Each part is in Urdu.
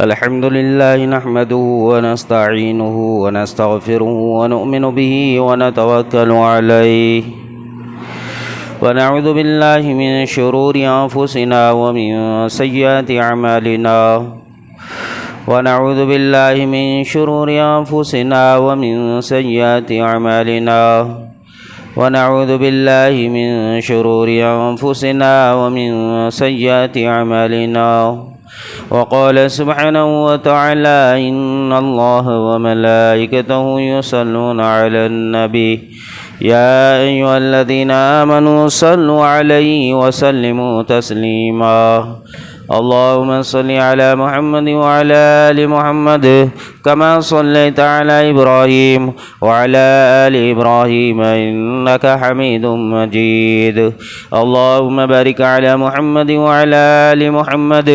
الحمد لله نحمده ونستعينه ونستغفره ونؤمن به ونتوكل عليه ونعوذ بالله من شرور أنفسنا ومن سيئات أعمالنا ونعوذ بالله من شرور أنفسنا ومن سيئات أعمالنا ونعوذ بالله من شرور أنفسنا ومن سيئات أعمالنا وقال سبحانه وتعالى إن الله وملائكته يصلون على النبي يا أيها الذين آمنوا صلوا عليه وسلموا تسليما اللهم صل على محمد وعلى آل محمد كما صليت على إبراهيم وعلى آل إبراهيم إنك حميد مجيد اللهم بارك على محمد وعلى آل محمد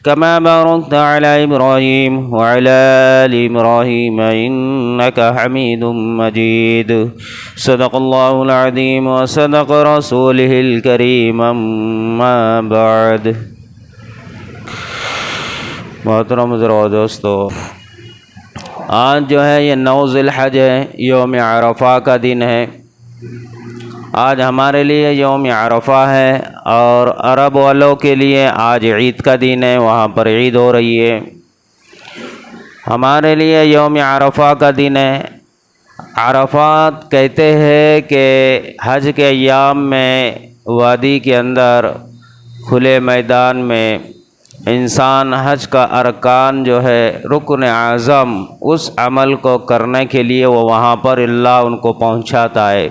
كما باركت على إبراهيم وعلى آل إبراهيم إنك حميد مجيد صدق الله العظيم وصدق رسوله الكريم أما بعد محترم حضرات دوستو، آج جو ہے یہ 9 ذی الحج ہے، یوم عرفہ کا دن ہے۔ آج ہمارے لیے یوم عرفہ ہے اور عرب والوں کے لیے آج عید کا دن ہے، وہاں پر عید ہو رہی ہے۔ ہمارے لیے یوم عرفہ کا دن ہے۔ عرفات کہتے ہیں کہ حج کے ایام میں وادی کے اندر کھلے میدان میں انسان حج کا ارکان جو ہے رکن اعظم اس عمل کو کرنے کے لیے وہ وہاں پر اللہ ان کو پہنچاتا ہے۔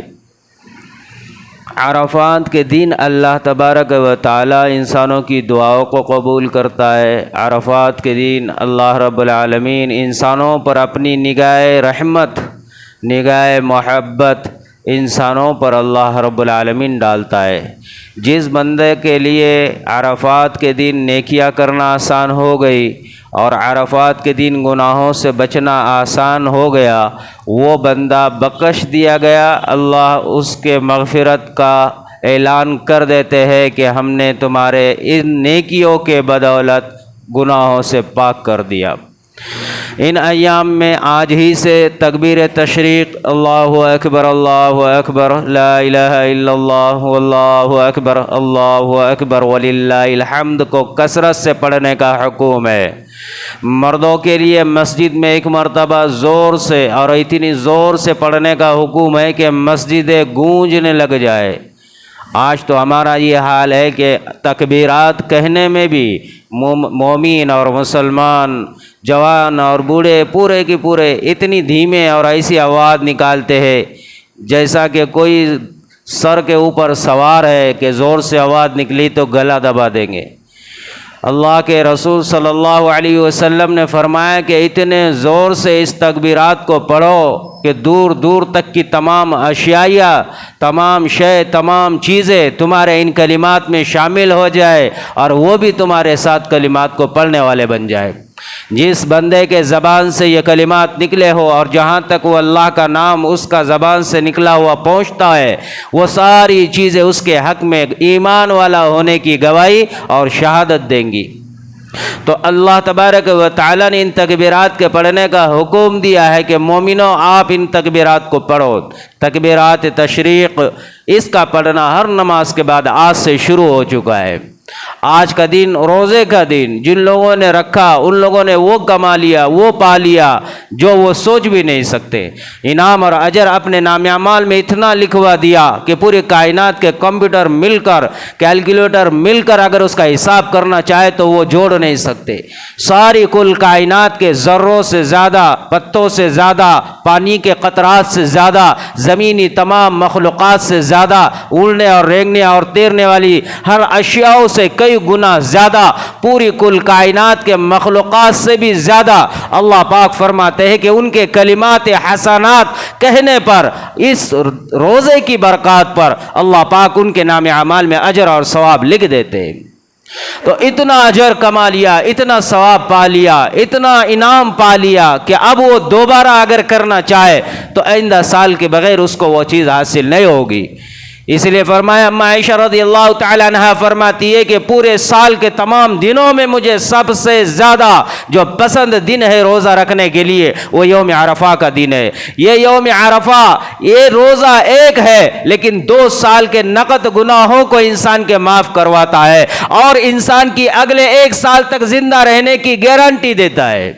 عرفات کے دن اللہ تبارک و تعالی انسانوں کی دعاؤں کو قبول کرتا ہے۔ عرفات کے دن اللہ رب العالمین انسانوں پر اپنی نگاہ رحمت، نگاہ محبت انسانوں پر اللہ رب العالمین ڈالتا ہے۔ جس بندے کے لیے عرفات کے دن نیکیاں کرنا آسان ہو گئی اور عرفات کے دن گناہوں سے بچنا آسان ہو گیا، وہ بندہ بخش دیا گیا۔ اللہ اس کے مغفرت کا اعلان کر دیتے ہیں کہ ہم نے تمہارے ان نیکیوں کے بدولت گناہوں سے پاک کر دیا۔ ان ایام میں آج ہی سے تکبیر تشریق اللہ اکبر لا الہ الا اللہ واللہ اکبر وللہ الحمد کو کثرت سے پڑھنے کا حکم ہے۔ مردوں کے لیے مسجد میں 1 مرتبہ زور سے اور اتنی زور سے پڑھنے کا حکم ہے کہ مسجدیں گونجنے لگ جائے۔ آج تو ہمارا یہ حال ہے کہ تکبیرات کہنے میں بھی مومن اور مسلمان، جوان اور بوڑھے پورے کی پورے اتنی دھیمے اور ایسی آواز نکالتے ہیں جیسا کہ کوئی سر کے اوپر سوار ہے کہ زور سے آواز نکلی تو گلا دبا دیں گے۔ اللہ کے رسول صلی اللہ علیہ وسلم نے فرمایا کہ اتنے زور سے اس تکبیرات کو پڑھو کہ دور دور تک کی تمام اشیاء، تمام تمام چیزیں تمہارے ان کلمات میں شامل ہو جائے اور وہ بھی تمہارے ساتھ کلمات کو پڑھنے والے بن جائے۔ جس بندے کے زبان سے یہ کلمات نکلے ہو اور جہاں تک وہ اللہ کا نام اس کا زبان سے نکلا ہوا پہنچتا ہے، وہ ساری چیزیں اس کے حق میں ایمان والا ہونے کی گواہی اور شہادت دیں گی۔ تو اللہ تبارک و تعالیٰ نے ان تکبیرات کے پڑھنے کا حکم دیا ہے کہ مومنوں آپ ان تکبیرات کو پڑھو۔ تکبیرات تشریق اس کا پڑھنا ہر نماز کے بعد آج سے شروع ہو چکا ہے۔ آج کا دن روزے کا دن جن لوگوں نے رکھا ان لوگوں نے وہ کما لیا، وہ پا لیا جو وہ سوچ بھی نہیں سکتے۔ انعام اور اجر اپنے نام اعمال میں اتنا لکھوا دیا کہ پوری کائنات کے کمپیوٹر مل کر، کیلکولیٹر مل کر اگر اس کا حساب کرنا چاہے تو وہ جوڑ نہیں سکتے۔ ساری کل کائنات کے ذروں سے زیادہ، پتوں سے زیادہ، پانی کے قطرات سے زیادہ، زمینی تمام مخلوقات سے زیادہ، اڑنے اور رینگنے اور تیرنے والی ہر اشیاء سے کئی گنا زیادہ، پوری کل کائنات کے مخلوقات سے بھی زیادہ اللہ پاک فرماتے ہیں کہ ان کے کلمات حسنات کہنے پر، اس روزے کی برکات پر اللہ پاک ان کے نام اعمال میں اجر اور ثواب لکھ دیتے ہیں۔ تو اتنا اجر کما لیا، اتنا ثواب پا لیا، اتنا انعام پا لیا کہ اب وہ دوبارہ اگر کرنا چاہے تو آئندہ سال کے بغیر اس کو وہ چیز حاصل نہیں ہوگی۔ اس لیے فرمایا اما عائشہ رضی اللہ تعالی عنہا فرماتی ہے کہ پورے سال کے تمام دنوں میں مجھے سب سے زیادہ جو پسند دن ہے روزہ رکھنے کے لیے وہ یوم عرفہ کا دن ہے۔ یہ یوم عرفہ یہ روزہ ایک ہے لیکن 2 سال کے نقد گناہوں کو انسان کے معاف کرواتا ہے اور انسان کی اگلے 1 سال تک زندہ رہنے کی گارنٹی دیتا ہے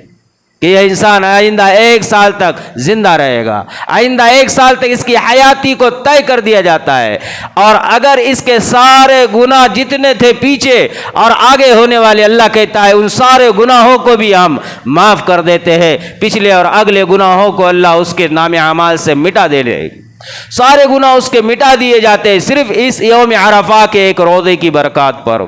کہ یہ انسان آئندہ 1 سال تک زندہ رہے گا، آئندہ 1 سال تک اس کی حیاتی کو طے کر دیا جاتا ہے، اور اگر اس کے سارے گناہ جتنے تھے پیچھے اور آگے ہونے والے اللہ کہتا ہے ان سارے گناہوں کو بھی ہم معاف کر دیتے ہیں، پچھلے اور اگلے گناہوں کو اللہ اس کے نام اعمال سے مٹا دے لے، سارے گناہ اس کے مٹا دیے جاتے ہیں صرف اس یوم عرفہ کے ایک روزے کی برکات پر۔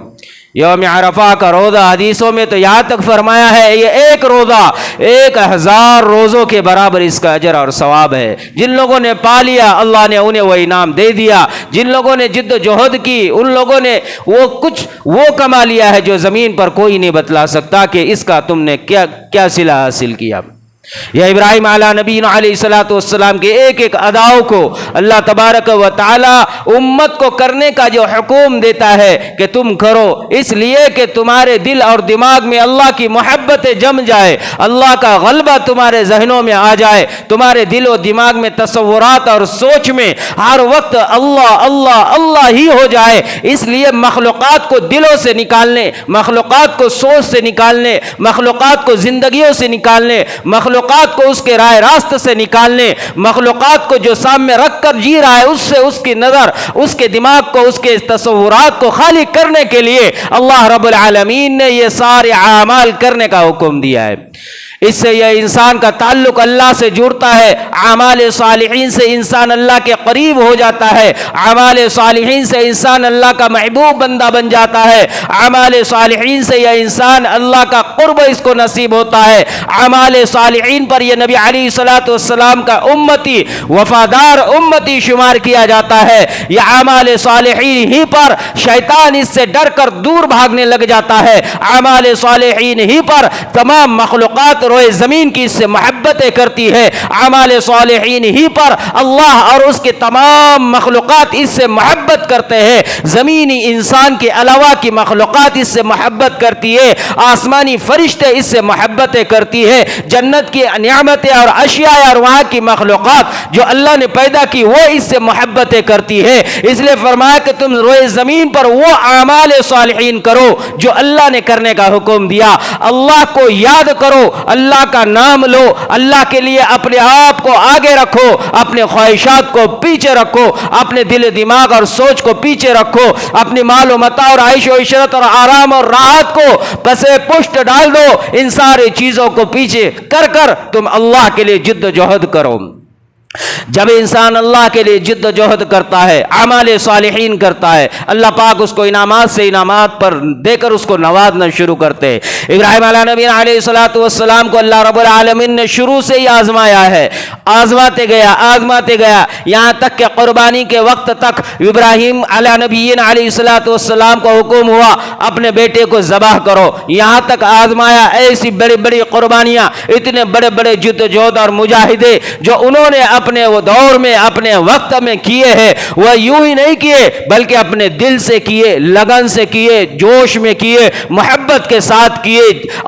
یوم عرفہ کا روزہ حدیثوں میں تو یہاں تک فرمایا ہے یہ ایک روزہ 1000 روزوں کے برابر اس کا اجر اور ثواب ہے۔ جن لوگوں نے پا لیا اللہ نے انہیں وہ انعام دے دیا، جن لوگوں نے جد و جہد کی ان لوگوں نے وہ کما لیا ہے جو زمین پر کوئی نہیں بتلا سکتا کہ اس کا تم نے کیا صلہ حاصل کیا۔ یا ابراہیم علیہ نبی علیہ السلام کے ایک ایک اداؤں کو اللہ تبارک و تعالی امت کو کرنے کا جو حکم دیتا ہے کہ تم کرو، اس لیے کہ تمہارے دل اور دماغ میں اللہ کی محبت جم جائے، اللہ کا غلبہ تمہارے ذہنوں میں آ جائے، تمہارے دل و دماغ میں تصورات اور سوچ میں ہر وقت اللہ اللہ اللہ ہی ہو جائے۔ اس لیے مخلوقات کو دلوں سے نکالنے، مخلوقات کو سوچ سے نکالنے، مخلوقات کو زندگیوں سے نکالنے، مخلوقات کو اس کے راہ راست سے نکالنے، مخلوقات کو جو سامنے رکھ کر جی رہا ہے اس سے اس کی نظر، اس کے دماغ کو، اس کے تصورات کو خالی کرنے کے لیے اللہ رب العالمین نے یہ سارے اعمال کرنے کا حکم دیا ہے۔ اس سے یہ انسان کا تعلق اللہ سے جڑتا ہے، اعمال صالحین سے انسان اللہ کے قریب ہو جاتا ہے، اعمال صالحین سے انسان اللہ کا محبوب بندہ بن جاتا ہے، اعمال صالحین سے یہ انسان اللہ کا قرب اس کو نصیب ہوتا ہے، اعمال صالحین پر یہ نبی علیہ الصلوۃ والسلام کا امتی، وفادار امتی شمار کیا جاتا ہے۔ یہ اعمال صالحین ہی پر شیطان اس سے ڈر کر دور بھاگنے لگ جاتا ہے، اعمال صالحین ہی پر تمام مخلوقات روئے زمین کی اس سے محبتیں کرتی ہے، اعمال صالحین ہی پر اللہ اور اس کے تمام مخلوقات اس سے محبت کرتے ہیں، زمینی انسان کے علاوہ کی مخلوقات اس سے محبت کرتی ہے، آسمانی فرشتے اس سے محبتیں کرتی ہے، جنت کی نعمتیں اور اشیاء اور وہاں کی مخلوقات جو اللہ نے پیدا کی وہ اس سے محبتیں کرتی ہے۔ اس لیے فرمایا کہ تم روئے زمین پر وہ اعمال صالحین کرو جو اللہ نے کرنے کا حکم دیا، اللہ کو یاد کرو، اللہ کا نام لو، اللہ کے لیے اپنے آپ کو آگے رکھو، اپنے خواہشات کو پیچھے رکھو، اپنے دل دماغ اور سوچ کو پیچھے رکھو، اپنی مال و متاع اور عیش و عشرت اور آرام اور راحت کو پسے پشت ڈال دو، ان ساری چیزوں کو پیچھے کر تم اللہ کے لیے جد و جہد کرو۔ جب انسان اللہ کے لیے جد و جہد کرتا ہے، اعمال صالحین کرتا ہے، اللہ پاک اس کو انعامات سے انعامات پر دے کر اس کو نوازنا شروع کرتے ہیں۔ ابراہیم علیہ نبی علیہ السلام کو اللہ رب العالمین نے شروع سے ہی آزمایا ہے، آزماتے گیا یہاں تک کہ قربانی کے وقت تک ابراہیم علیہ نبی علیہ السلام کو حکم ہوا اپنے بیٹے کو ذبح کرو، یہاں تک آزمایا۔ ایسی بڑی بڑی قربانیاں، اتنے بڑے بڑے جد و جہد اور مجاہدے جو انہوں نے اپنے وہ دور میں اپنے وقت میں کیے ہیں، وہ یوں ہی نہیں کیے بلکہ اپنے دل سے کیے، لگن سے کیے، جوش میں کیے، محبت کے ساتھ کیے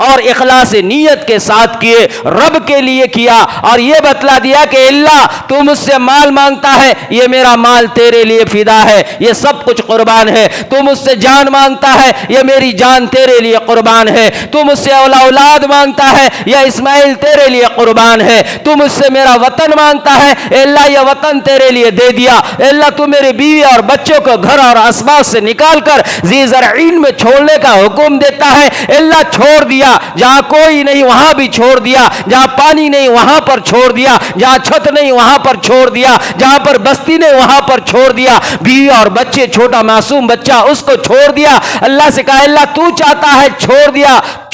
اور اخلاص نیت کے ساتھ کیے، رب کے لیے کیا، اور یہ بتلا دیا کہ اللہ تو مجھ سے مال مانگتا ہے، یہ میرا مال تیرے لیے فدا ہے، یہ سب کچھ قربان ہے، تو مجھ سے جان مانگتا ہے، یہ میری جان تیرے لیے قربان ہے، تو مجھ سے اولاد مانگتا ہے، یا اسماعیل تیرے لیے قربان ہے، تو مجھ سے میرا وطن مانگتا ہے، اے اللہ یہ وطن تیرے لیے دے دیا، اے اللہ تو میری بیوی اور بچوں کو گھر اور اسباب سے نکال کر ذی زرعین میں چھوڑنے کا حکم دیتا ہے، اے اللہ چھوڑ دیا، جہاں کوئی نہیں وہاں بھی چھوڑ دیا، جہاں پانی نہیں وہاں پر چھوڑ دیا، جہاں چھت نہیں وہاں پر چھوڑ دیا، جہاں پر بستی نہیں وہاں پر چھوڑ دیا، بیوی اور بچے، چھوٹا معصوم بچہ اس کو چھوڑ دیا، اللہ سے کہا اللہ تو چاہتا ہے چھوڑ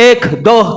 1 2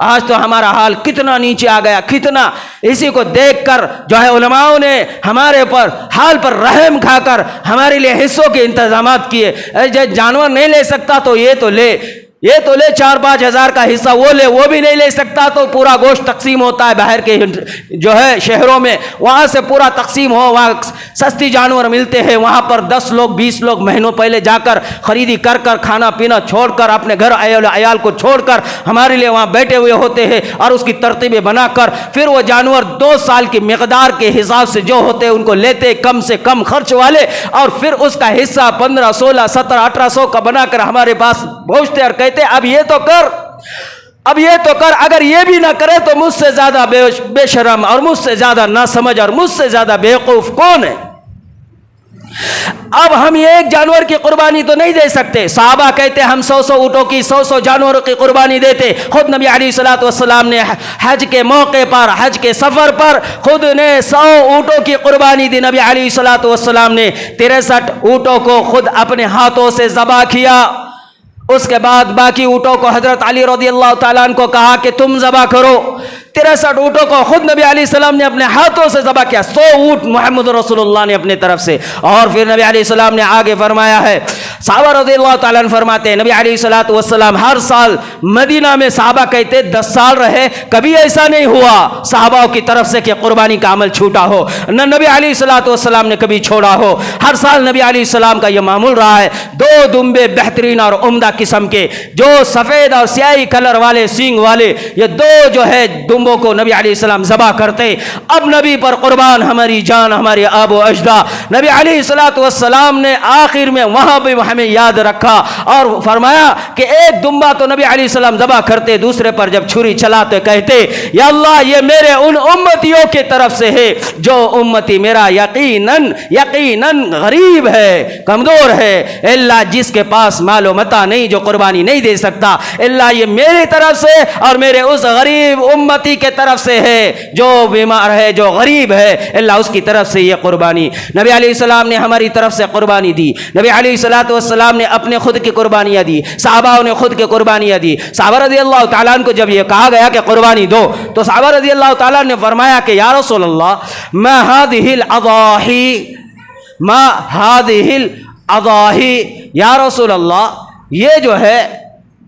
آج تو ہمارا حال کتنا نیچے آ گیا، کتنا. اسی کو دیکھ کر جو ہے علماؤں نے ہمارے پر حال پر رحم کھا کر ہمارے لیے حصوں کے انتظامات کیے. جانور نہیں لے سکتا تو یہ تو لے، یہ تو لے 4-5 ہزار کا حصہ، وہ لے، وہ بھی نہیں لے سکتا تو پورا گوشت تقسیم ہوتا ہے باہر کے جو ہے شہروں میں، وہاں سے پورا تقسیم ہو. وہاں سستی جانور ملتے ہیں، وہاں پر 10 لوگ 20 لوگ مہینوں پہلے جا کر خریدی کر کھانا پینا چھوڑ کر اپنے گھر عیال کو چھوڑ کر ہمارے لیے وہاں بیٹھے ہوئے ہوتے ہیں، اور اس کی ترتیبیں بنا کر پھر وہ جانور 2 سال کی مقدار کے حساب سے جو ہوتے ہیں ان کو لیتے، کم سے کم خرچ والے، اور پھر اس کا حصہ 1500 1600 1700 1800 کا بنا کر ہمارے پاس پہنچتے اور کہتے اب یہ تو کر، اب یہ تو کر. اگر یہ بھی نہ کرے تو مجھ سے زیادہ بے شرم اور مجھ سے زیادہ ناسمجھ اور مجھ سے زیادہ بیوقوف کون ہے؟ اب ہم یہ ایک جانور کی قربانی تو نہیں دے سکتے. صحابہ کہتے ہم 100 اونٹوں کی 100 جانوروں کی قربانی دیتے. خود نبی علیہ الصلوۃ والسلام نے حج کے موقع پر، حج کے سفر پر خود نے 100 اونٹوں کی قربانی دی. نبی علیہ الصلوۃ والسلام نے 63 اونٹوں کو خود اپنے ہاتھوں سے ذبح کیا. اس کے بعد باقی اونٹوں کو حضرت علی رضی اللہ تعالیٰ عنہ کو کہا کہ تم ذبح کرو. 63 اونٹوں کو خود نبی علیہ السلام نے اپنے ہاتھوں سے ذبح کیا. 100 اونٹ محمد رسول اللہ نے اپنے طرف سے. اور پھر نبی علیہ السلام نے آگے فرمایا ہے، صحابہ رضی اللہ تعالیٰ عنہ فرماتے ہیں نبی علیہ الصلوۃ والسلام ہر سال مدینہ میں، صحابہ کہتے 10 سال رہے، کبھی ایسا نہیں ہوا صحابہ کی طرف سے کہ قربانی کا عمل چھوٹا ہو، نہ نبی علیہ الصلوۃ والسلام نے کبھی چھوڑا ہو. ہر سال نبی علیہ السلام کا یہ معمول رہا ہے. 2 دمبے بہترین اور عمدہ قسم کے، جو سفید اور سیاہی کلر والے سینگ والے، یہ 2 جو ہے دمبوں کو نبی علیہ السلام ذبح کرتے. اب نبی پر قربان ہماری جان، ہماری آب و اجداد. نبی علیہ الصلوۃ والسلام نے آخر میں وہاں بھی ہمیں یاد رکھا اور فرمایا کہ ایک دمبا تو نبی علیہ السلام ذبح کرتے، دوسرے پر جب چھری چلاتے کہتے یا اللہ یہ میرے ان امتیوں کی طرف سے ہے جو امتی میرا یقیناً غریب ہے، کمزور ہے. اللہ جس کے پاس مال و متاع نہیں، جو قربانی نہیں دے سکتا، اللہ یہ میری طرف سے اور میرے اس غریب امتی کے طرف سے ہے جو بیمار ہے، جو غریب ہے، اللہ اس کی طرف سے یہ قربانی. نبی علیہ السلام نے ہماری طرف سے قربانی دی. نبی علیہ الصلوۃ والسلام نے اپنے خود کی قربانیاں دی، صحابہ نے خود کی قربانیاں دی. صحابہ رضی اللہ تعالیٰ عنہ کو جب یہ کہا گیا کہ قربانی دو تو صحابہ رضی اللہ تعالیٰ نے فرمایا کہ یا رسول اللہ ما هذه الاضاحی، یا رسول اللہ یہ جو ہے،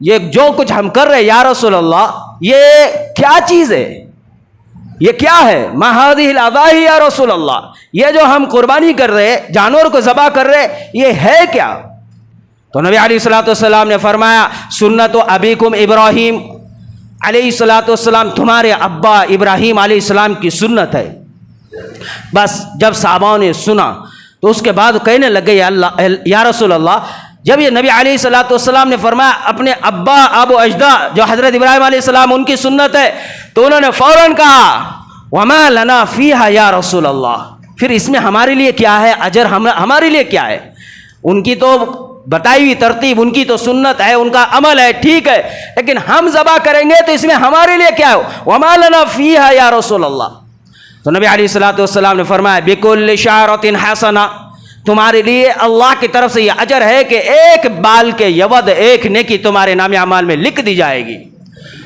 یہ جو کچھ ہم کر رہے یا رسول اللہ یہ کیا چیز ہے، یہ کیا ہے؟ ما هذه الاضاحی یا رسول اللہ، یہ جو ہم قربانی کر رہے، جانور کو ذبح کر رہے، یہ ہے کیا؟ تو نبی علیہ الصلوۃ والسلام نے فرمایا سنت ابیکم ابراہیم علیہ الصلوۃ والسلام، تمہارے ابا ابراہیم علیہ السلام کی سنت ہے. بس جب صحابہ نے سنا تو اس کے بعد کہنے لگے یا رسول اللہ، جب یہ نبی علیہ الصلوۃ والسلام نے فرمایا اپنے ابا آب و اجداد جو حضرت ابراہیم علیہ السلام ان کی سنت ہے، تو انہوں نے فوراً کہا وما لنا فیہا یا رسول اللہ، پھر اس میں ہمارے لیے کیا ہے اجر، ہمارے لیے کیا ہے؟ ان کی تو بتائی ہوئی ترتیب، ان کی تو سنت ہے، ان کا عمل ہے، ٹھیک ہے، لیکن ہم ذبح کریں گے تو اس میں ہمارے لیے کیا ہے؟ وما لنا فیہا یا رسول اللہ. تو نبی علیہ الصلوۃ والسلام نے فرمایا بکل شعرۃ حسنہ، تمہارے لیے اللہ کی طرف سے یہ اجر ہے کہ ایک بال کے یود ایک نیکی تمہارے نام اعمال میں لکھ دی جائے گی.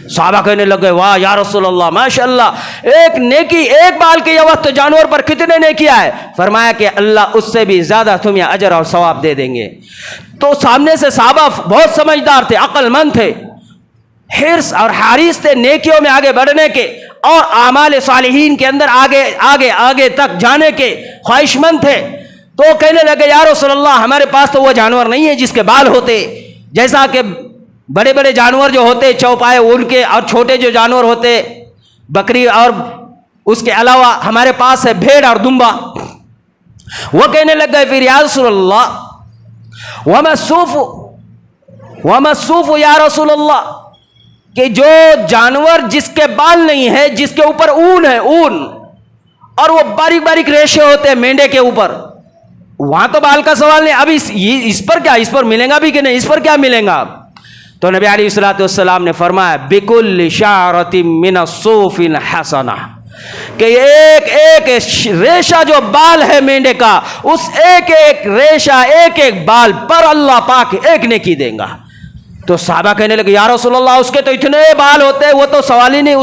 صحابہ کہنے لگے واہ یا رسول اللہ ماشاءاللہ، ایک نیکی، ایک بال کے یود تو جانور پر کتنے نیکی آئے؟ فرمایا کہ اللہ اس سے بھی زیادہ تمہیں اجر اور ثواب دے دیں گے. تو سامنے سے صحابہ بہت سمجھدار تھے، عقل مند تھے، حرص اور حریص تھے نیکیوں میں آگے بڑھنے کے اور اعمال صالحین کے اندر آگے تک جانے کے خواہش مند تھے. تو کہنے لگے یا رسول اللہ ہمارے پاس تو وہ جانور نہیں ہے جس کے بال ہوتے، جیسا کہ بڑے بڑے جانور جو ہوتے چوپائے ان کے، اور چھوٹے جو جانور ہوتے بکری، اور اس کے علاوہ ہمارے پاس ہے بھیڑ اور دمبا. وہ کہنے لگ گئے پھر یا رسول اللہ وما الصوف یا رسول اللہ، کہ جو جانور جس کے بال نہیں ہے، جس کے اوپر اون ہے، اون، اور وہ باریک باریک ریشے ہوتے ہیں مینڈے کے اوپر، وہاں تو بال کا سوال نہیں. اب اس پر کیا، اس پر ملیں گا بھی کہ نہیں، اس پر کیا ملیں گا؟ تو نبی علیہ الصلوۃ والسلام نے فرمایا بکل شعرۃ من الصوف حسنہ، کہ ایک ایک ریشہ جو بال ہے مینڈے کا، اس ایک ایک ریشہ، ایک ایک بال پر اللہ پاک ایک نیکی دیں گا. تو صحابہ کہنے لگے یا رسول اللہ اس کے تو اتنے بال ہوتے ہیں، وہ تو سوال ہی نہیں،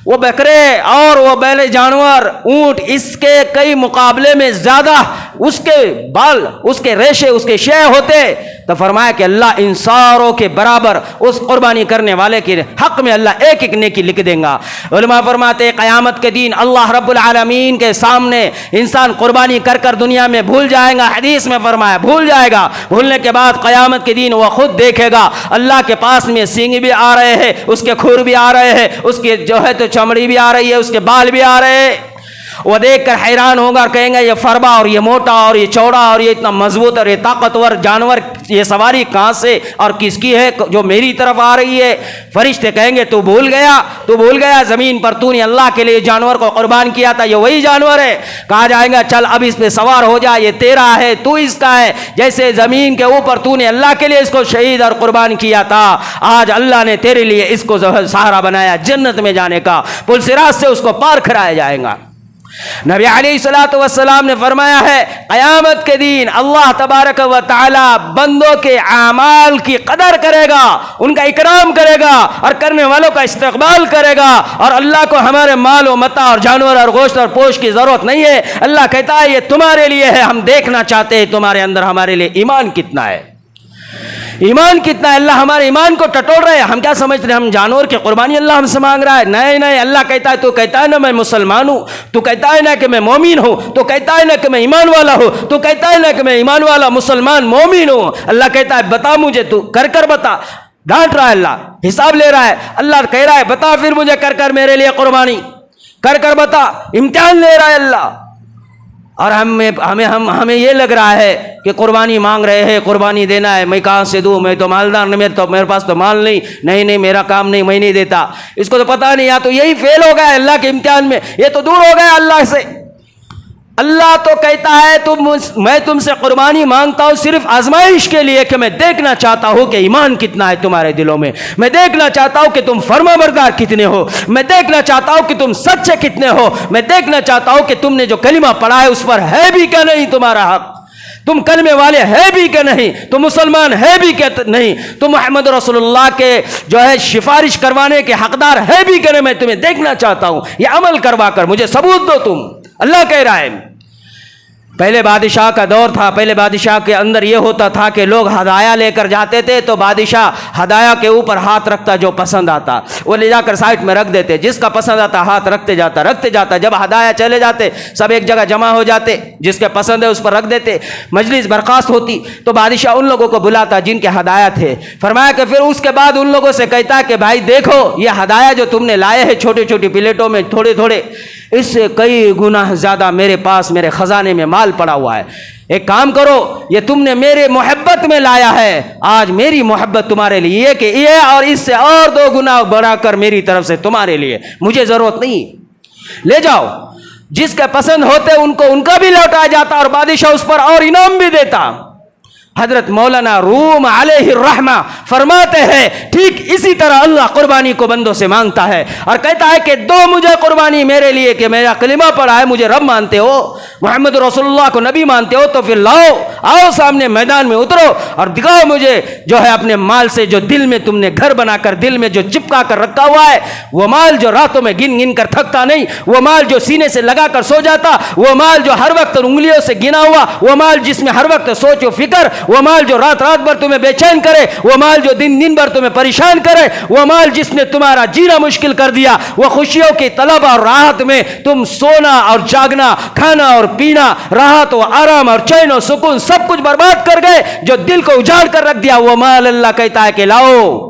وہ بکرے اور وہ بیل جانور اونٹ اس کے کئی مقابلے میں زیادہ اس کے بال، اس کے ریشے، اس کے شے ہوتے. تو فرمایا کہ اللہ ان ساروں کے برابر اس قربانی کرنے والے کے حق میں اللہ ایک ایک نیکی لکھ دیں گا. علماء فرماتے ہیں قیامت کے دن اللہ رب العالمین کے سامنے انسان قربانی کر کر دنیا میں بھول جائے گا. حدیث میں فرمایا بھول جائے گا. بھولنے کے بعد قیامت کے دن وہ خود دیکھے گا اللہ کے پاس میں سینگ بھی آ رہے ہیں، اس کے کھور بھی آ رہے ہیں، اس کے جو ہے تو چمڑی بھی آ رہی ہے، اس کے بال بھی آ رہے ہیں. وہ دیکھ کر حیران ہوگا اور کہیں گے یہ فربا اور یہ موٹا اور یہ چوڑا اور یہ اتنا مضبوط اور یہ طاقتور جانور، یہ سواری کہاں سے اور کس کی ہے جو میری طرف آ رہی ہے؟ فرشتے کہیں گے تو بھول گیا زمین پر تو نے اللہ کے لیے جانور کو قربان کیا تھا، یہ وہی جانور ہے. کہا جائے گا چل اب اس پہ سوار ہو جا، یہ تیرا ہے، تو اس کا ہے. جیسے زمین کے اوپر تو نے اللہ کے لیے اس کو شہید اور قربان کیا تھا، آج اللہ نے تیرے لیے اس کو سہارا بنایا جنت میں جانے کا. پل صراط سے اس کو پار کرایا جائے گا. نبی علیہ الصلوۃ والسلام نے فرمایا ہے قیامت کے دن اللہ تبارک و تعالی بندوں کے اعمال کی قدر کرے گا، ان کا اکرام کرے گا اور کرنے والوں کا استقبال کرے گا. اور اللہ کو ہمارے مال و متاع اور جانور اور گوشت اور پوش کی ضرورت نہیں ہے. اللہ کہتا ہے یہ تمہارے لیے ہے، ہم دیکھنا چاہتے ہیں تمہارے اندر ہمارے لیے ایمان کتنا ہے. ایمان کتنا ہے؟ اللہ ہمارے ایمان کو ٹٹول رہے ہیں. ہم کیا سمجھتے ہیں ہم جانور کی قربانی اللہ ہم سے مانگ رہا ہے؟ نہیں، اللہ کہتا ہے، تو کہتا ہے نا میں مسلمان ہوں، تو کہتا ہے نا کہ میں مومن ہوں، تو کہتا ہے نا کہ میں ایمان والا ہوں، تو کہتا ہے نا کہ میں ایمان والا مسلمان مومن ہوں. اللہ کہتا ہے بتا مجھے، تو کر بتا. ڈانٹ رہا ہے اللہ، حساب لے رہا ہے. اللہ کہہ رہا ہے بتا پھر مجھے کر میرے لیے قربانی کر بتا. امتحان لے رہا ہے اللہ. اور ہمیں یہ لگ رہا ہے کہ قربانی مانگ رہے ہیں، قربانی دینا ہے، میں کہاں سے دوں، میں تو مالدار نہیں، میرے پاس تو مال نہیں، میرا کام نہیں، میں نہیں دیتا. اس کو تو پتہ نہیں، یا تو یہی فیل ہو گیا ہے اللہ کے امتحان میں، یہ تو دور ہو گیا اللہ سے. اللہ تو کہتا ہے میں تم سے قربانی مانگتا ہوں صرف آزمائش کے لیے کہ میں دیکھنا چاہتا ہوں کہ ایمان کتنا ہے تمہارے دلوں میں دیکھنا چاہتا ہوں کہ تم فرما بردار کتنے ہو، میں دیکھنا چاہتا ہوں کہ تم سچے کتنے ہو، میں دیکھنا چاہتا ہوں کہ تم نے جو کلمہ پڑھا ہے اس پر ہے بھی کہ نہیں تمہارا حق، تم کلمے والے ہے بھی کہ نہیں، تم مسلمان ہے بھی کہ نہیں، تم محمد رسول اللہ کے جو ہے سفارش کروانے کے حقدار ہے بھی کہ نہیں. میں تمہیں دیکھنا چاہتا ہوں، یہ عمل کروا کر مجھے ثبوت دو تم. اللہ کہہ رہا ہے. پہلے بادشاہ کا دور تھا، پہلے بادشاہ کے اندر یہ ہوتا تھا کہ لوگ ہدایہ لے کر جاتے تھے تو بادشاہ ہدایہ کے اوپر ہاتھ رکھتا، جو پسند آتا وہ لے جا کر سائٹ میں رکھ دیتے، جس کا پسند آتا ہاتھ رکھتے جاتا. جب ہدایہ چلے جاتے سب ایک جگہ جمع ہو جاتے، جس کے پسند ہے اس پر رکھ دیتے. مجلس برخاست ہوتی تو بادشاہ ان لوگوں کو بلاتا جن کے ہدایہ تھے. فرمایا کہ پھر اس کے بعد ان لوگوں سے کہتا کہ بھائی دیکھو یہ ہدایہ جو تم نے لائے ہیں چھوٹی چھوٹی پلیٹوں میں تھوڑے، اس سے کئی گنا زیادہ میرے پاس میرے خزانے میں مال پڑا ہوا ہے. ایک کام کرو، یہ تم نے میرے محبت میں لایا ہے، آج میری محبت تمہارے لیے کہ یہ اور اس سے اور 2 گنا بڑھا کر میری طرف سے تمہارے لیے، مجھے ضرورت نہیں، لے جاؤ. جس کے پسند ہوتے ان کا بھی لوٹایا جاتا اور بادشاہ اس پر اور انعام بھی دیتا. حضرت مولانا روم علیہ الرحمہ فرماتے ہیں ٹھیک اسی طرح اللہ قربانی کو بندوں سے مانگتا ہے اور کہتا ہے کہ دو مجھے قربانی میرے لیے کہ میرا کلمہ پڑھا ہے، مجھے رب مانتے ہو، محمد رسول اللہ کو نبی مانتے ہو، تو پھر آؤ سامنے میدان میں اترو اور دکھاؤ مجھے جو ہے اپنے مال سے جو دل میں تم نے گھر بنا کر دل میں جو چپکا کر رکھا ہوا ہے، وہ مال جو راتوں میں گن گن کر تھکتا نہیں، وہ مال جو سینے سے لگا کر سو جاتا، وہ مال جو ہر وقت انگلیوں سے گنا ہوا، وہ مال جس میں ہر وقت سوچ و فکر، وہ مال جو رات بھر تمہیں بے چین کرے، وہ مال جو دن بھر تمہیں پریشان کرے، وہ مال جس نے تمہارا جینا مشکل کر دیا، وہ خوشیوں کی طلب اور راحت میں تم سونا اور جاگنا، کھانا اور پینا، راحت و آرام اور چین و سکون سب کچھ برباد کر گئے، جو دل کو اجاڑ کر رکھ دیا، وہ مال اللہ کہتا ہے کہ لاؤ،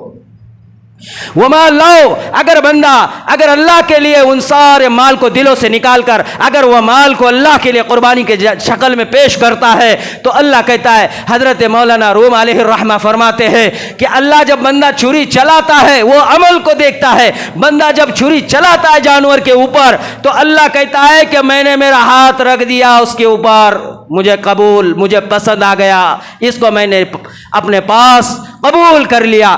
وہ مال لاؤ۔ اگر اللہ کے لیے ان سارے مال کو دلوں سے نکال کر اگر وہ مال کو اللہ کے لیے قربانی کے شکل میں پیش کرتا ہے تو اللہ کہتا ہے، حضرت مولانا روم علیہ الرحمہ فرماتے ہیں کہ اللہ جب بندہ چھری چلاتا ہے وہ عمل کو دیکھتا ہے، بندہ جب چھری چلاتا ہے جانور کے اوپر تو اللہ کہتا ہے کہ میں نے میرا ہاتھ رکھ دیا اس کے اوپر، مجھے قبول، مجھے پسند آ گیا، اس کو میں نے اپنے پاس قبول کر لیا۔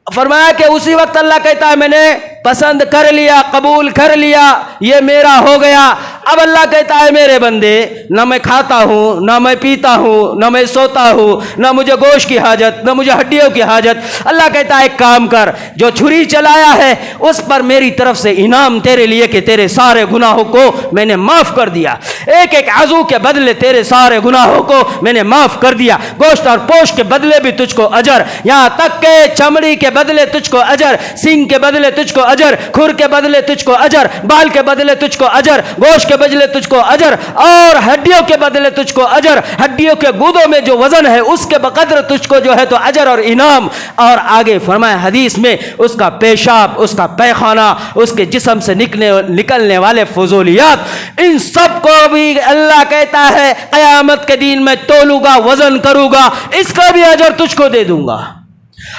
فرمایا کہ اسی وقت اللہ کہتا ہے میں نے پسند کر لیا، قبول کر لیا، یہ میرا ہو گیا۔ اب اللہ کہتا ہے میرے بندے، نہ میں کھاتا ہوں، نہ میں پیتا ہوں، نہ میں سوتا ہوں، نہ مجھے گوشت کی حاجت، نہ مجھے ہڈیوں کی حاجت۔ اللہ کہتا ہے ایک کام کر، جو چھری چلایا ہے اس پر میری طرف سے انعام تیرے لیے کہ تیرے سارے گناہوں کو میں نے معاف کر دیا، ایک ایک عضو کے بدلے تیرے سارے گناہوں کو میں نے معاف کر دیا، گوشت اور پوش کے بدلے بھی تجھ کو اجر، یہاں تک کہ چمڑی کے بدلے تجھ کو اجر، سینگ کے بدلے تجھ کو اجر، کھر کے بدلے تجھ کو اجر، بال کے بدلے تجھ کو اجر، گوشت کے بدلے تجھ کو اجر، اور ہڈیوں کے بدلے تجھ کو اجر، ہڈیوں کے گودوں میں جو وزن ہے اس کے بقدر تجھ کو جو ہے تو اجر اور انعام۔ اور آگے فرمایا حدیث میں اس کا پیشاب، اس کا پیخانہ، اس کے جسم سے نکلنے والے فضولیات، ان سب کو بھی اللہ کہتا ہے قیامت کے دن میں تولوں گا، وزن کروں گا، اس کا بھی اجر تجھ کو دے دوں گا۔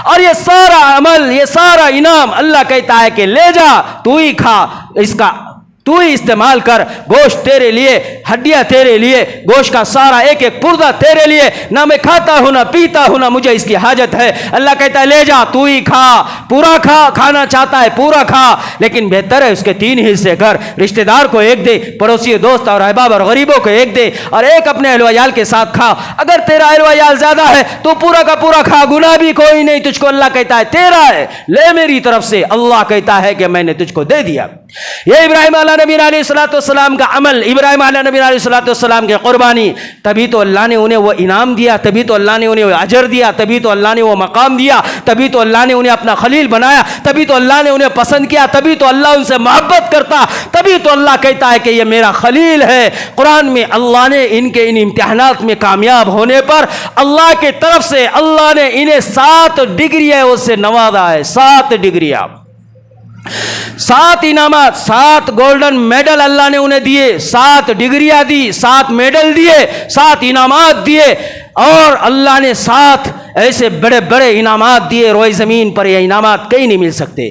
اور یہ سارا عمل، یہ سارا انعام اللہ کہتا ہے کہ لے جا، تو ہی کھا، اس کا تو ہی استعمال کر، گوشت تیرے لیے، ہڈیاں تیرے لیے، گوشت کا سارا ایک ایک پردہ تیرے لیے، نہ میں کھاتا ہوں، نہ پیتا ہوں، نہ مجھے اس کی حاجت ہے۔ اللہ کہتا ہے لے جا، تو ہی کھا، پورا کھا، کھانا چاہتا ہے پورا کھا، لیکن بہتر ہے اس کے 3 حصے کر، رشتہ دار کو ایک دے، پڑوسی دوست اور احباب اور غریبوں کو ایک دے، اور ایک اپنے اہل و عیال کے ساتھ کھا۔ اگر تیرا اہل و عیال زیادہ ہے تو پورا کا پورا کھا، گناہ بھی کوئی نہیں تجھ کو، اللہ کہتا ہے تیرا ہے، لے میری طرف سے، اللہ کہتا ہے کہ میں نے تجھ کو دے دیا۔ یہ ابراہیم علیہ نبی علیہ السلام کا عمل، ابراہیم علیہ نبی علیہ السلام کی قربانی، تبھی تو اللہ نے انہیں وہ انعام دیا، تبھی تو اللہ نے انہیں وہ اجر دیا، تبھی تو اللہ نے وہ مقام دیا، تبھی تو اللہ نے انہیں اپنا خلیل بنایا، تبھی تو اللہ نے انہیں پسند کیا، تبھی تو اللہ ان سے محبت کرتا، تبھی تو اللہ کہتا ہے کہ یہ میرا خلیل ہے۔ قرآن میں اللہ نے ان کے ان امتحانات میں کامیاب ہونے پر اللہ کی طرف سے اللہ نے انہیں 7 ڈگریاں اس سے نوازا ہے، 7 ڈگریاں، 7 انعامات، 7 گولڈن میڈل اللہ نے انہیں دیے، 7 ڈگریاں دی، 7 میڈل دیے، 7 انعامات دیے، اور اللہ نے 7 ایسے بڑے بڑے انعامات دیے، روئے زمین پر یہ انعامات کہیں نہیں مل سکتے۔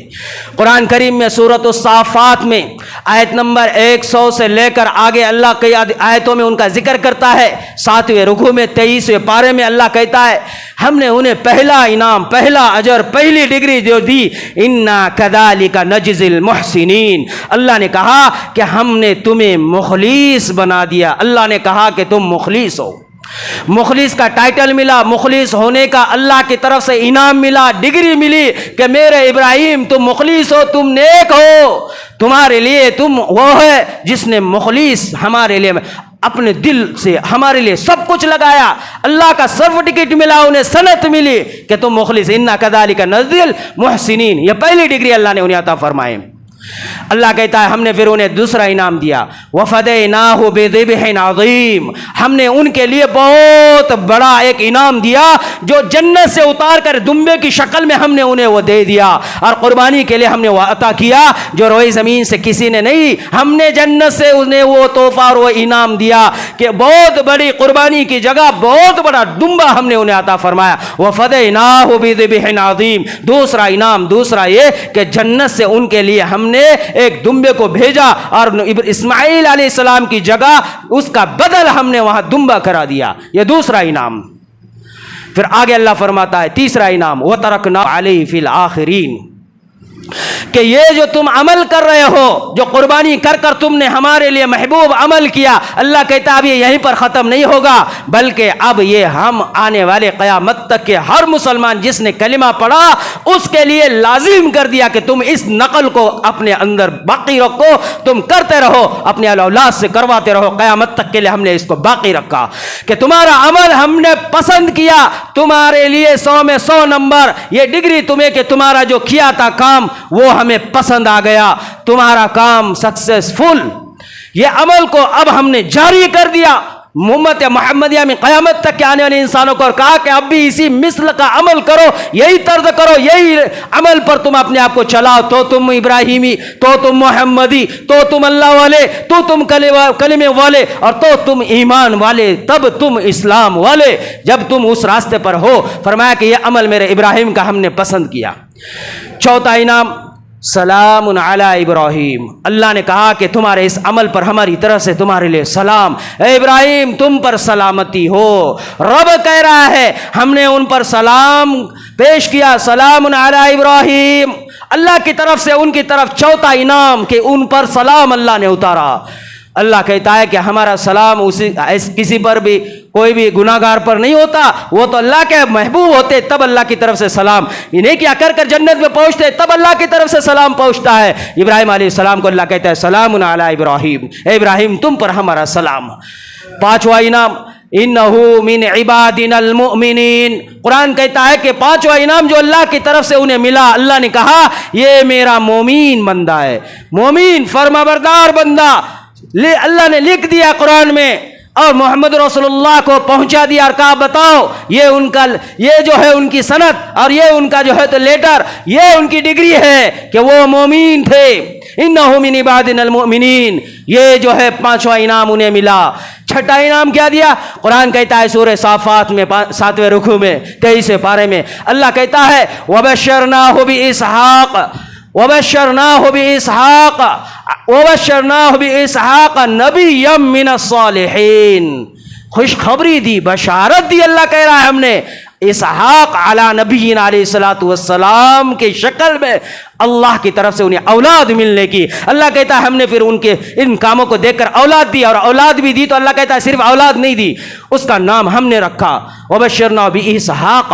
قرآن کریم میں سورۃ الصافات میں آیت نمبر 100 سے لے کر آگے اللہ کئی آیتوں میں ان کا ذکر کرتا ہے۔ 7ویں رکوع میں 23ویں پارے میں اللہ کہتا ہے ہم نے انہیں پہلا انعام، پہلا اجر، پہلی ڈگری جو دی، انا کذالک نجزی المحسنین، اللہ نے کہا کہ ہم نے تمہیں مخلص بنا دیا۔ اللہ نے کہا کہ تم مخلص ہو، مخلص کا ٹائٹل ملا، مخلص ہونے کا اللہ کی طرف سے انعام ملا، ڈگری ملی کہ میرے ابراہیم تم مخلص ہو، تم نیک ہو، تمہارے لیے تم وہ ہے جس نے مخلص ہمارے لیے اپنے دل سے ہمارے لیے سب کچھ لگایا، اللہ کا سرٹیفکیٹ ملا، انہیں سند ملی کہ تم مخلص، انا کذالک نجزی المحسنین، یہ پہلی ڈگری اللہ نے انہیں عطا فرمائے۔ اللہ کہتا ہے ہم نے پھر انہیں دوسرا انعام دیا، وَفَدَيْنَاهُ بِذِبْحٍ عَظِيمٍ، ہم نے ان کے لیے بہت بڑا ایک انعام دیا جو جنت سے اتار کر دمبے کی شکل میں ہم نے انہیں وہ دے دیا، اور قربانی کے لیے ہم نے وہ عطا کیا جو روئے زمین سے کسی نے نہیں، ہم نے جنت سے انہیں وہ تحفہ اور وہ انعام دیا کہ بہت بڑی قربانی کی جگہ بہت بڑا دمبا ہم نے انہیں عطا فرمایا۔ وَفَدَيْنَاهُ بِذِبْحٍ عَظِيمٍ، دوسرا انعام، دوسرا یہ کہ جنت سے ان کے لیے ہم نے ایک دمبے کو بھیجا، اور اسماعیل علیہ السلام کی جگہ اس کا بدل ہم نے وہاں دمبا کرا دیا، یہ دوسرا انعام۔ پھر آگے اللہ فرماتا ہے تیسرا انعام، وَتَرَكْنَا عَلَيْهِ فِي الْآخِرِينَ، کہ یہ جو تم عمل کر رہے ہو، جو قربانی کر کر تم نے ہمارے لیے محبوب عمل کیا، اللہ کہتا اب یہ یہیں پر ختم نہیں ہوگا، بلکہ اب یہ ہم آنے والے قیامت تک کے ہر مسلمان جس نے کلمہ پڑھا اس کے لیے لازم کر دیا کہ تم اس نقل کو اپنے اندر باقی رکھو، تم کرتے رہو، اپنے اولاد سے کرواتے رہو، قیامت تک کے لیے ہم نے اس کو باقی رکھا کہ تمہارا عمل ہم نے پسند کیا، تمہارے لیے 100 میں 100 نمبر، یہ ڈگری تمہیں کہ تمہارا جو کیا تھا کام وہ ہمیں پسند آ گیا، تمہارا کام سکسیسفل، یہ عمل کو اب ہم نے جاری کر دیا۔ امت محمدیہ میں قیامت تک کے آنے والے انسانوں کو کہا کہ اب بھی اسی مثل کا عمل کرو، یہی طرز کرو، یہی عمل پر تم اپنے آپ کو چلاؤ، تو تم ابراہیمی، تو تم محمدی، تو تم اللہ والے، تو تم کلمے والے، اور تو تم ایمان والے، تب تم اسلام والے، جب تم اس راستے پر ہو۔ فرمایا کہ یہ عمل میرے ابراہیم کا ہم نے پسند کیا۔ چوتھا انعام، سلام علی ابراہیم، اللہ نے کہا کہ تمہارے اس عمل پر ہماری طرف سے تمہارے لیے سلام، اے ابراہیم تم پر سلامتی ہو۔ رب کہہ رہا ہے ہم نے ان پر سلام پیش کیا، سلام علی ابراہیم، اللہ کی طرف سے ان کی طرف چوتھا انعام کہ ان پر سلام اللہ نے اتارا۔ اللہ کہتا ہے کہ ہمارا سلام کسی پر بھی کوئی بھی گناہگار پر نہیں ہوتا، وہ تو اللہ کے محبوب ہوتے تب اللہ کی طرف سے سلام، انہیں کیا کر کر جنت میں پہنچتے تب اللہ کی طرف سے سلام پہنچتا ہے۔ ابراہیم علیہ السلام کو اللہ کہتا ہے سلام علی ابراہیم، اے ابراہیم تم پر ہمارا سلام۔ پانچواں انعام انہو من عبادنا المؤمنین، قرآن کہتا ہے کہ پانچواں انعام جو اللہ کی طرف سے انہیں ملا، اللہ نے کہا یہ میرا مومین بندہ ہے، مومین فرمانبردار بندہ، اللہ نے لکھ دیا قرآن میں اور محمد رسول اللہ کو پہنچا دیا اور کہا بتاؤ یہ جو ہے ان کی سند اور یہ ان کا جو ہے تو لیٹر، یہ ان کی ڈگری ہے کہ وہ مومین تھے۔ انہو من عبادنا المؤمنین، یہ جو ہے پانچواں انعام انہیں ملا۔ چھٹا انعام کیا دیا؟ قرآن کہتا ہے سورہ صافات میں 7ویں رکوع میں 23ویں پارے میں اللہ کہتا ہے وَبَشَّرْنَاهُ بِإِسْحَاقَ نَبِيًّا مِّنَ الصَّالِحِينَ، خوشخبری دی، بشارت دی، اللہ کہہ رہا ہے ہم نے اسحاق علی نبینا علیہ الصلوۃ والسلام کی شکل میں اللہ کی طرف سے انہیں اولاد ملنے کی۔ اللہ کہتا ہے ہم نے پھر ان کے ان کاموں کو دیکھ کر اولاد دی، اور اولاد بھی دی تو اللہ کہتا ہے صرف اولاد نہیں دی، اس کا نام ہم نے رکھا وَبَشَّرْنَاهُ بِإِسْحَاقَ،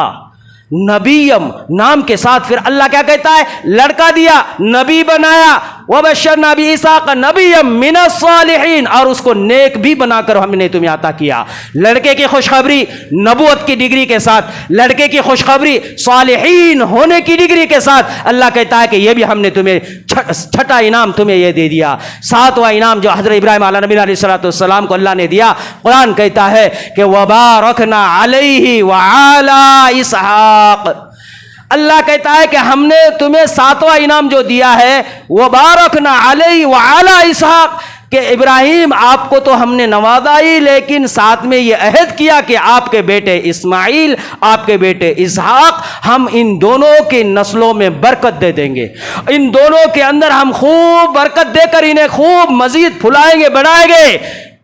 نبیم نام کے ساتھ پھر اللہ کیا کہتا ہے لڑکا دیا، نبی بنایا۔ وَبَشَّرْنَا بِإِسْحَاقَ نَبِيًّا مِّنَ الصَّالِحِينَ، اور اس کو نیک بھی بنا کر ہم نے تمہیں عطا کیا۔ لڑکے کی خوشخبری نبوت کی ڈگری کے ساتھ، لڑکے کی خوشخبری صالحین ہونے کی ڈگری کے ساتھ، اللہ کہتا ہے کہ یہ بھی ہم نے تمہیں چھٹا انعام تمہیں یہ دے دیا۔ ساتواں انعام جو حضرت ابراہیم علیہ نبی علیہ الصلوۃ والسلام کو اللہ نے دیا، قرآن کہتا ہے کہ وَبَارَكْنَا عَلَيْهِ وَعَلَىٰ إِسْحَاقَ، اللہ کہتا ہے کہ ہم نے تمہیں ساتواں انعام جو دیا ہے وَبَارَكْنَا عَلَيْهِ وَعَلَىٰ إِسْحَاقَ، کہ ابراہیم آپ کو تو ہم نے نوازا ہی، لیکن ساتھ میں یہ عہد کیا کہ آپ کے بیٹے اسماعیل، آپ کے بیٹے اسحاق، ہم ان دونوں کی نسلوں میں برکت دے دیں گے، ان دونوں کے اندر ہم خوب برکت دے کر انہیں خوب مزید پھلائیں گے، بڑھائیں گے۔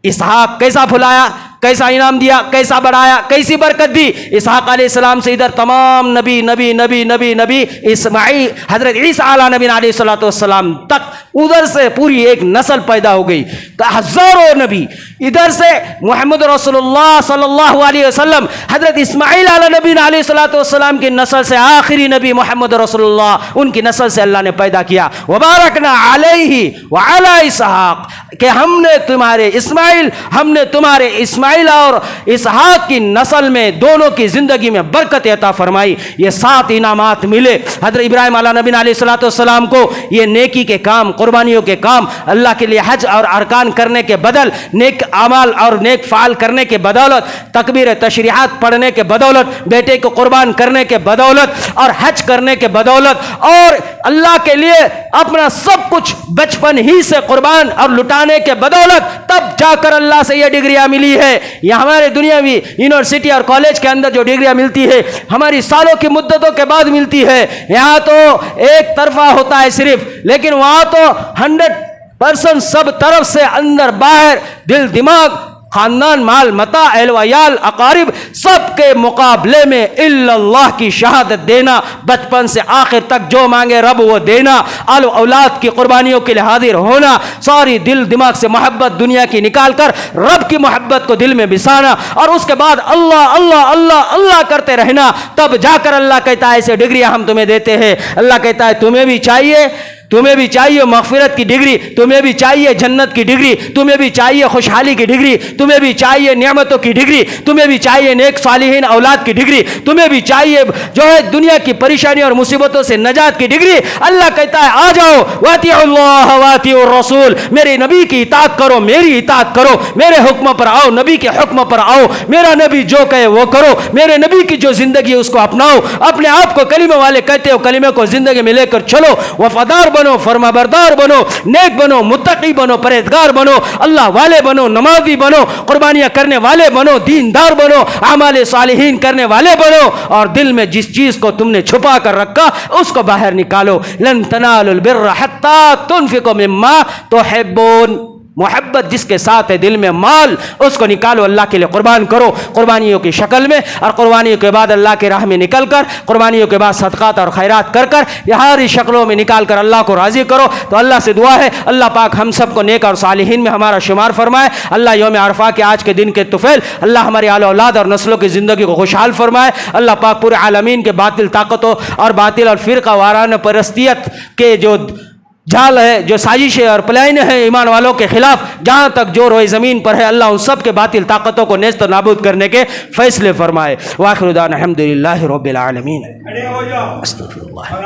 اسحاق کیسا پھلایا، کیسا انعام دیا، کیسا بڑھایا، کیسی برکت دی؟ اسحاق علیہ السلام سے ادھر تمام نبی اسماعیل حضرت عیسیٰ علیہ نبی علیہ الصلوۃ والسلام تک ادھر سے پوری ایک نسل پیدا ہو گئی، ہزاروں نبی، ادھر سے محمد رسول اللہ صلی اللہ علیہ وسلم حضرت اسماعیل علیہ نبی علیہ الصلوۃ والسلام کی نسل سے آخری نبی محمد رسول اللہ، ان کی نسل سے اللہ نے پیدا کیا۔ وبارکنا علیہ وعلی اسحاق، کہ ہم نے تمہارے اسماعیل، ہم نے تمہارے اسماعیل اور اسحاق کی نسل میں دونوں کی زندگی میں برکت عطا فرمائی۔ یہ 7 انعامات ملے حضرت ابراہیم علیہ نبی علیہ الصلوۃ والسلام کو، یہ نیکی کے کام، قربانیوں کے کام، اللہ کے لیے حج اور ارکان کرنے کے بدل، نیک اعمال اور نیک فعال کرنے کے بدولت، تکبیر تشریحات پڑھنے کے بدولت، بیٹے کو قربان کرنے کے بدولت اور حج کرنے کے بدولت، اور اللہ کے لیے اپنا سب کچھ بچپن ہی سے قربان اور لٹانے کے بدولت، تب جا کر اللہ سے یہ ڈگریاں ملی ہے۔ یہ ہمارے دنیاوی یونیورسٹی اور کالج کے اندر جو ڈگریاں ملتی ہے ہماری سالوں کی مدتوں کے بعد ملتی ہے، یہاں تو ایک طرفہ ہوتا ہے صرف، لیکن وہاں تو 100% سب طرف سے اندر باہر، دل دماغ، خاندان، مال متاع، اہل و عیال، اقارب، سب کے مقابلے میں الا اللہ کی شہادت دینا، بچپن سے آخر تک جو مانگے رب وہ دینا، آل و اولاد کی قربانیوں کے لیے حاضر ہونا، ساری دل دماغ سے محبت دنیا کی نکال کر رب کی محبت کو دل میں بسانا، اور اس کے بعد اللہ اللہ اللہ اللہ کرتے رہنا، تب جا کر اللہ کہتا ہے ایسے ڈگریاں ہم تمہیں دیتے ہیں۔ اللہ کہتا ہے تمہیں بھی چاہیے، تمہیں بھی چاہیے مغفرت کی ڈگری، تمہیں بھی چاہیے جنت کی ڈگری، تمہیں بھی چاہیے خوشحالی کی ڈگری، تمہیں بھی چاہیے نعمتوں کی ڈگری، تمہیں بھی چاہیے نیک صالحین اولاد کی ڈگری، تمہیں بھی چاہیے جو ہے دنیا کی پریشانیوں اور مصیبتوں سے نجات کی ڈگری۔ اللہ کہتا ہے آ جاؤ، واطیعوا اللہ واطیعوا الرسول، میرے نبی کی اطاعت کرو، میری اطاعت کرو، میرے حکم پر آؤ، نبی کے حکم پر آؤ، میرا نبی جو کہے وہ کرو، میرے نبی کی جو زندگی ہے اس کو اپناؤ، اپنے آپ کو کلمہ والے کہتے ہو، کلمے کو زندگی میں لے کر چلو، وفادار بنو، فرما بردار بنو، نیک بنو، متقی بنو، پرہیزگار بنو، اللہ والے بنو، نمازی بنو، قربانیاں کرنے والے بنو، دیندار بنو، اعمال صالحین کرنے والے بنو، اور دل میں جس چیز کو تم نے چھپا کر رکھا اس کو باہر نکالو۔ لن تنالوا البر حتى تنفقوا مما تحبون۔ محبت جس کے ساتھ ہے دل میں مال، اس کو نکالو، اللہ کے لیے قربان کرو، قربانیوں کی شکل میں، اور قربانیوں کے بعد اللہ کے راہ میں نکل کر، قربانیوں کے بعد صدقات اور خیرات کر کر، یہ ہاری شکلوں میں نکال کر اللہ کو راضی کرو۔ تو اللہ سے دعا ہے اللہ پاک ہم سب کو نیک اور صالحین میں ہمارا شمار فرمائے۔ اللہ یوم عرفہ کے آج کے دن کے طفیل اللہ ہماری آل اولاد اور نسلوں کی زندگی کو خوشحال فرمائے۔ اللہ پاک پورے عالمین کے باطل طاقتوں اور باطل اور فرقہ وارانہ پرستیت کے جو جال ہے، جو سازشیں اور پلان ہے ایمان والوں کے خلاف، جہاں تک جو روئے زمین پر ہے، اللہ ان سب کے باطل طاقتوں کو نیست و نابود کرنے کے فیصلے فرمائے۔ وآخر دعوانا الحمدللہ رب العالمین۔ استغفر اللہ۔